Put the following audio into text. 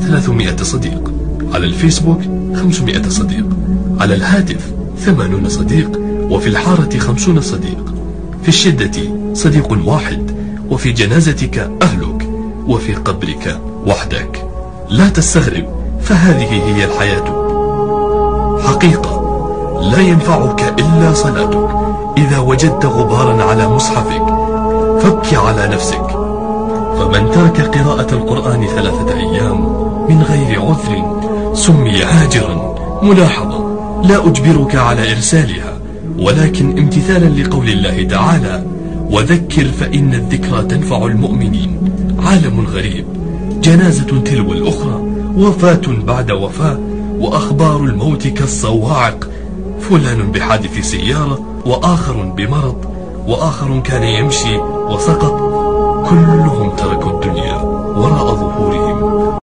300 صديق، على الفيسبوك 500 صديق، على الهاتف 80 صديق، وفي الحارة 50 صديق. في الشدة صديق واحد، وفي جنازتك أهلك، وفي قبرك وحدك. لا تستغرب، فهذه هي الحياة. حقيقة لا ينفعك إلا صلاتك. إذا وجدت غبارا على مصحفك فابكي على نفسك. فمن ترك قراءة القرآن 3 أيام من غير عذر سمي هاجرا. ملاحظة: لا أجبرك على إرسالها، ولكن امتثالا لقول الله تعالى: وذكر فإن الذكرى تنفع المؤمنين. عالم غريب، جنازة تلو الأخرى، وفاة بعد وفاة، وأخبار الموت كالصواعق. فلان بحادث سيارة، وآخر بمرض، وآخر كان يمشي وسقط. كلهم تركوا الدنيا وراء